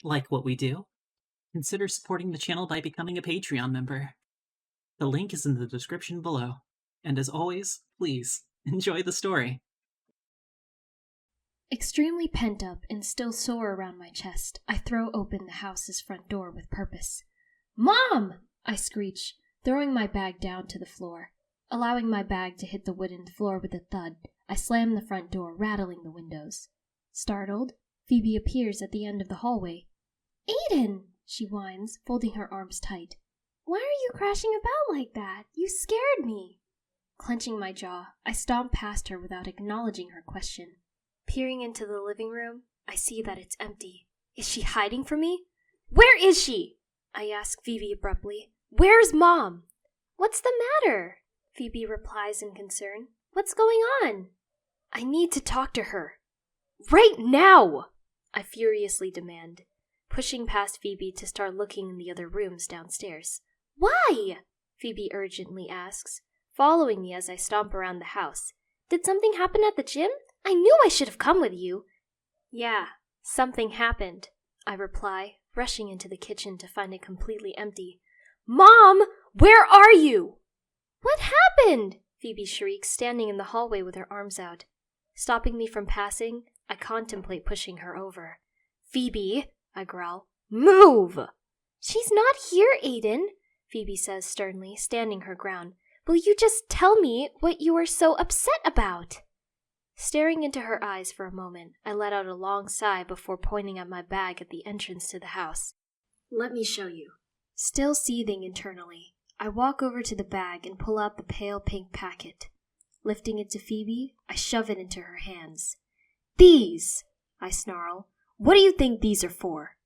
Like what we do? Consider supporting the channel by becoming a Patreon member. The link is in the description below. And as always, please, enjoy the story. Extremely pent up and still sore around my chest, I throw open the house's front door with purpose. "Mom!" I screech, throwing my bag down to the floor. Allowing my bag to hit the wooden floor with a thud, I slam the front door, rattling the windows. Startled, Phoebe appears at the end of the hallway. "Aiden!" she whines, folding her arms tight. "Why are you crashing about like that? You scared me!" Clenching my jaw, I stomp past her without acknowledging her question. Peering into the living room, I see that it's empty. Is she hiding from me? "Where is she?" I ask Phoebe abruptly. "Where's Mom?" "What's the matter?" Phoebe replies in concern. "What's going on?" "I need to talk to her. Right now!" I furiously demand, pushing past Phoebe to start looking in the other rooms downstairs. "Why?" Phoebe urgently asks, following me as I stomp around the house. "Did something happen at the gym? I knew I should have come with you." "Yeah, something happened," I reply, rushing into the kitchen to find it completely empty. "Mom, where are you?" "What happened?" Phoebe shrieks, standing in the hallway with her arms out. Stopping me from passing, I contemplate pushing her over. "Phoebe," I growl, "move!" "She's not here, Aiden," Phoebe says sternly, standing her ground. "Will you just tell me what you are so upset about?" Staring into her eyes for a moment, I let out a long sigh before pointing at my bag at the entrance to the house. "Let me show you." Still seething internally, I walk over to the bag and pull out the pale pink packet. Lifting it to Phoebe, I shove it into her hands. "These!" I snarl. "What do you think these are for?"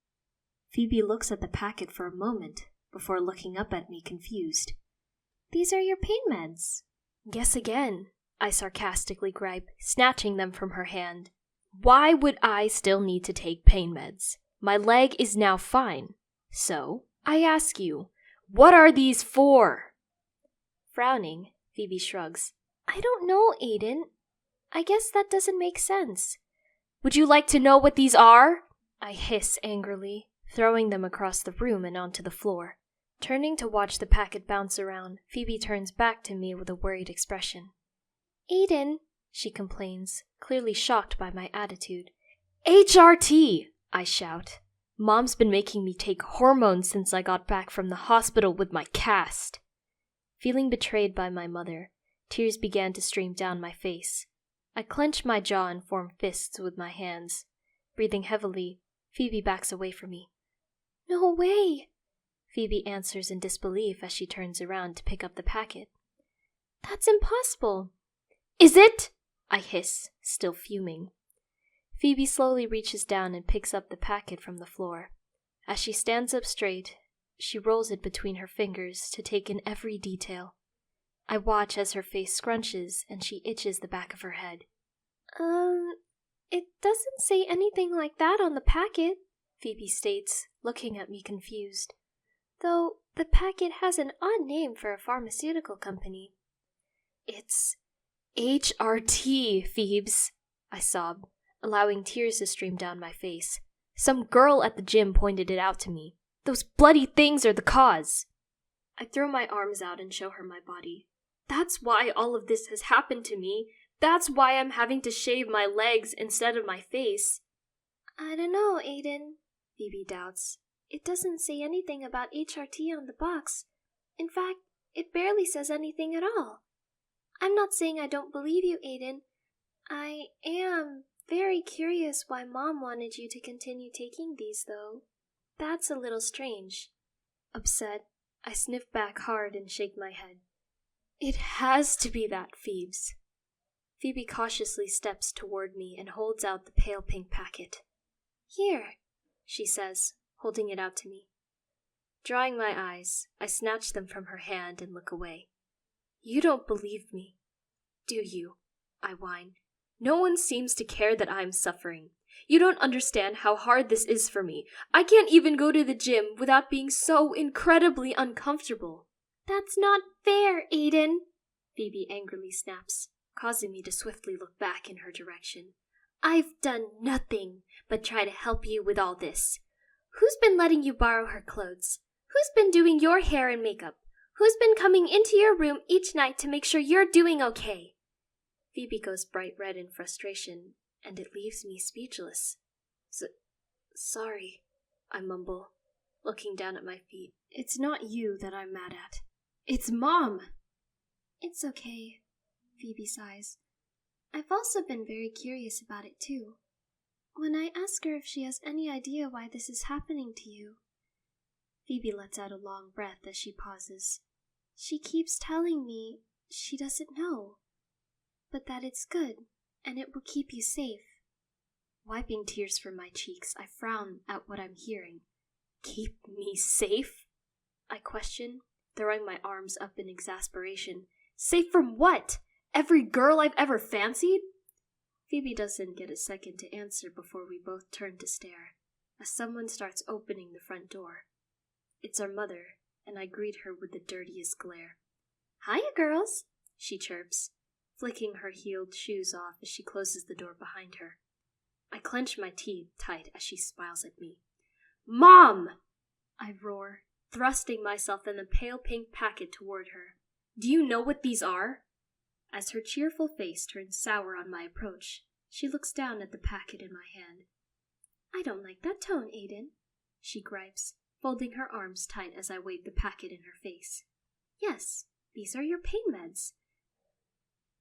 Phoebe looks at the packet for a moment, before looking up at me confused. "These are your pain meds." "Guess again," I sarcastically gripe, snatching them from her hand. "Why would I still need to take pain meds? My leg is now fine. So, I ask you, what are these for?" Frowning, Phoebe shrugs. "I don't know, Aiden. I guess that doesn't make sense." "Would you like to know what these are?" I hiss angrily, throwing them across the room and onto the floor. Turning to watch the packet bounce around, Phoebe turns back to me with a worried expression. "Aiden," she complains, clearly shocked by my attitude. "HRT!" I shout. "Mom's been making me take hormones since I got back from the hospital with my cast." Feeling betrayed by my mother, tears began to stream down my face. I clench my jaw and form fists with my hands. Breathing heavily, Phoebe backs away from me. "No way!" Phoebe answers in disbelief as she turns around to pick up the packet. "That's impossible." "Is it?" I hiss, still fuming. Phoebe slowly reaches down and picks up the packet from the floor. As she stands up straight, she rolls it between her fingers to take in every detail. I watch as her face scrunches and she itches the back of her head. It doesn't say anything like that on the packet," Phoebe states, looking at me confused. "Though the packet has an odd name for a pharmaceutical company." "It's HRT, Phoebes," I sob, allowing tears to stream down my face. "Some girl at the gym pointed it out to me. Those bloody things are the cause." I throw my arms out and show her my body. "That's why all of this has happened to me. That's why I'm having to shave my legs instead of my face." "I don't know, Aiden," Phoebe doubts. "It doesn't say anything about HRT on the box. In fact, it barely says anything at all. I'm not saying I don't believe you, Aiden. I am very curious why Mom wanted you to continue taking these, though. That's a little strange." Upset, I sniff back hard and shake my head. "It has to be that, Phoebes." Phoebe cautiously steps toward me and holds out the pale pink packet. "Here," she says, holding it out to me. Drying my eyes, I snatch them from her hand and look away. "You don't believe me, do you?" I whine. "No one seems to care that I'm suffering. You don't understand how hard this is for me. I can't even go to the gym without being so incredibly uncomfortable. That's not fair, Aiden, Phoebe angrily snaps, causing me to swiftly look back in her direction. I've done nothing but try to help you with all this. Who's been letting you borrow her clothes? Who's been doing your hair and makeup? Who's been coming into your room each night to make sure you're doing okay? Phoebe goes bright red in frustration, and it leaves me speechless. Sorry, I mumble, looking down at my feet. It's not you that I'm mad at. It's Mom! It's okay, Phoebe sighs. I've also been very curious about it too. When I ask her if she has any idea why this is happening to you, Phoebe lets out a long breath as she pauses. She keeps telling me she doesn't know, but that it's good and it will keep you safe. Wiping tears from my cheeks, I frown at what I'm hearing. Keep me safe? I question, throwing my arms up in exasperation. Safe from what? Every girl I've ever fancied? Phoebe doesn't get a second to answer before we both turn to stare, as someone starts opening the front door. It's our mother, and I greet her with the dirtiest glare. Hiya, girls, she chirps, flicking her heeled shoes off as she closes the door behind her. I clench my teeth tight as she smiles at me. Mom! I roar, thrusting myself and the pale pink packet toward her. Do you know what these are? As her cheerful face turns sour on my approach, she looks down at the packet in my hand. I don't like that tone, Aiden, she gripes, folding her arms tight as I wave the packet in her face. Yes, these are your pain meds.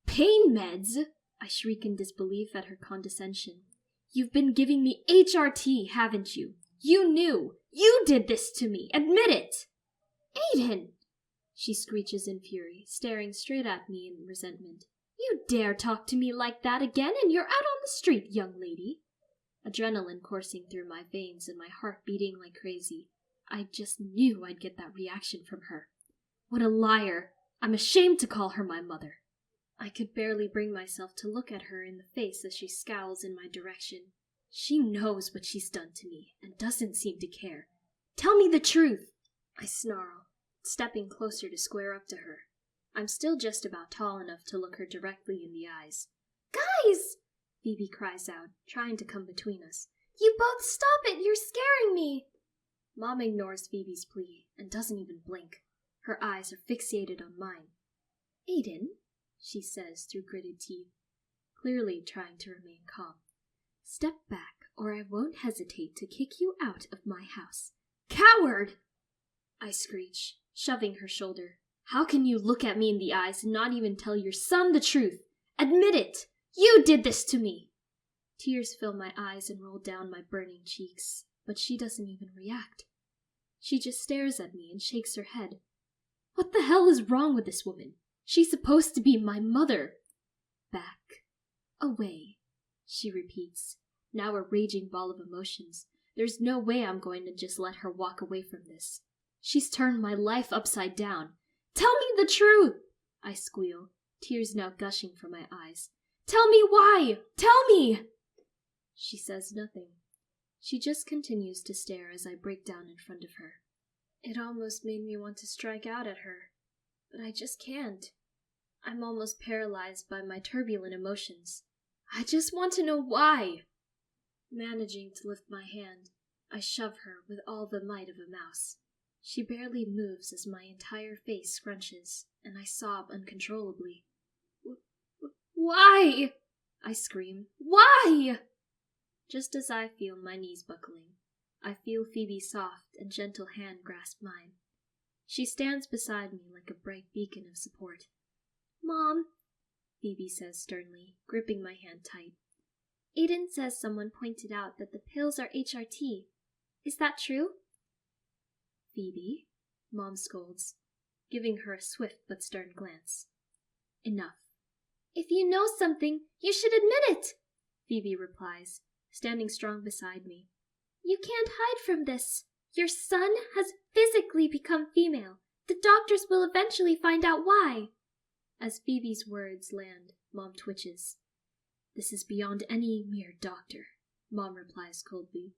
Pain meds? I shriek in disbelief at her condescension. You've been giving me HRT, haven't you? You knew! You did this to me! Admit it! Aiden! She screeches in fury, staring straight at me in resentment. You dare talk to me like that again, and you're out on the street, young lady! Adrenaline coursing through my veins and my heart beating like crazy. I just knew I'd get that reaction from her. What a liar! I'm ashamed to call her my mother. I could barely bring myself to look at her in the face as she scowls in my direction. She knows what she's done to me, and doesn't seem to care. Tell me the truth! I snarl, stepping closer to square up to her. I'm still just about tall enough to look her directly in the eyes. Guys! Phoebe cries out, trying to come between us. You both stop it! You're scaring me! Mom ignores Phoebe's plea and doesn't even blink. Her eyes are fixated on mine. Aiden, she says through gritted teeth, clearly trying to remain calm. Step back, or I won't hesitate to kick you out of my house. Coward! I screech, shoving her shoulder. How can you look at me in the eyes and not even tell your son the truth? Admit it! You did this to me! Tears fill my eyes and roll down my burning cheeks, but she doesn't even react. She just stares at me and shakes her head. What the hell is wrong with this woman? She's supposed to be my mother. Back. Away, she repeats, now a raging ball of emotions. There's no way I'm going to just let her walk away from this. She's turned my life upside down. Tell me the truth! I squeal, tears now gushing from my eyes. Tell me why! Tell me! She says nothing. She just continues to stare as I break down in front of her. It almost made me want to strike out at her, but I just can't. I'm almost paralyzed by my turbulent emotions. I just want to know why. Managing to lift my hand, I shove her with all the might of a mouse. She barely moves as my entire face scrunches, and I sob uncontrollably. Why? I scream. Why? Just as I feel my knees buckling, I feel Phoebe's soft and gentle hand grasp mine. She stands beside me like a bright beacon of support. Mom, Phoebe says sternly, gripping my hand tight. Aiden says someone pointed out that the pills are HRT. Is that true? Phoebe, Mom scolds, giving her a swift but stern glance. Enough. If you know something, you should admit it, Phoebe replies, standing strong beside me. You can't hide from this. Your son has physically become female. The doctors will eventually find out why. As Phoebe's words land, Mom twitches. This is beyond any mere doctor. Mom replies coldly.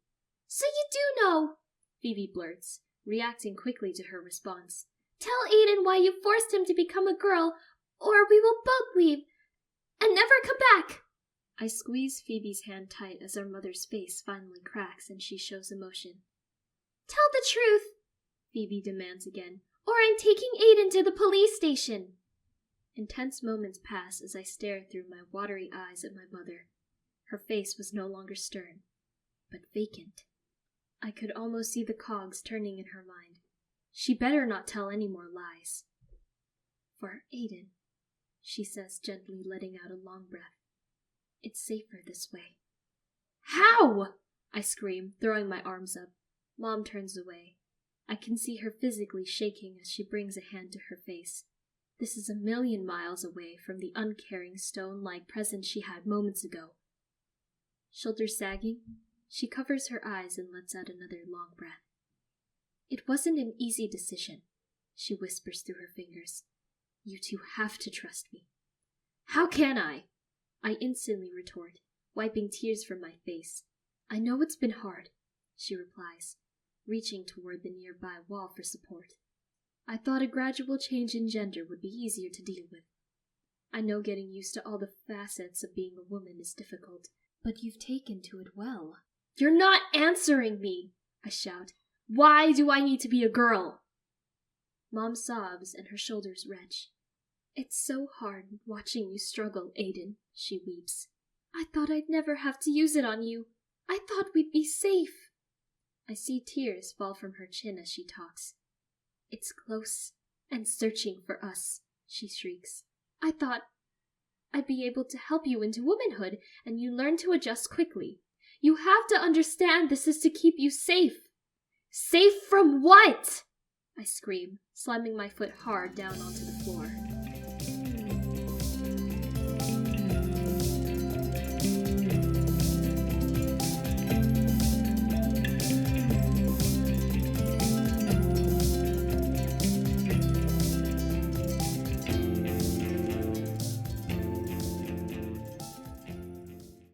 So you do know, Phoebe blurts, reacting quickly to her response. Tell Aiden why you forced him to become a girl, or we will both leave and never come back. I squeeze Phoebe's hand tight as our mother's face finally cracks and she shows emotion. Tell the truth, Phoebe demands again, or I'm taking Aiden to the police station. Intense moments pass as I stare through my watery eyes at my mother. Her face was no longer stern, but vacant. I could almost see the cogs turning in her mind. She better not tell any more lies. For Aiden, she says, gently letting out a long breath. It's safer this way. How? I scream, throwing my arms up. Mom turns away. I can see her physically shaking as she brings a hand to her face. This is 1,000,000 miles away from the uncaring, stone-like presence she had moments ago. Shoulders sagging, she covers her eyes and lets out another long breath. It wasn't an easy decision, she whispers through her fingers. You two have to trust me. How can I instantly retort, wiping tears from my face. I know it's been hard, she replies, reaching toward the nearby wall for support. I thought a gradual change in gender would be easier to deal with. I know getting used to all the facets of being a woman is difficult, but you've taken to it well. You're not answering me, I shout. Why do I need to be a girl? Mom sobs and her shoulders retch. It's so hard watching you struggle, Aiden, she weeps. I thought I'd never have to use it on you. I thought we'd be safe. I see tears fall from her chin as she talks. It's close and searching for us, she shrieks. I thought I'd be able to help you into womanhood, and you learn to adjust quickly. You have to understand this is to keep you safe. Safe from what? I scream, slamming my foot hard down onto the floor.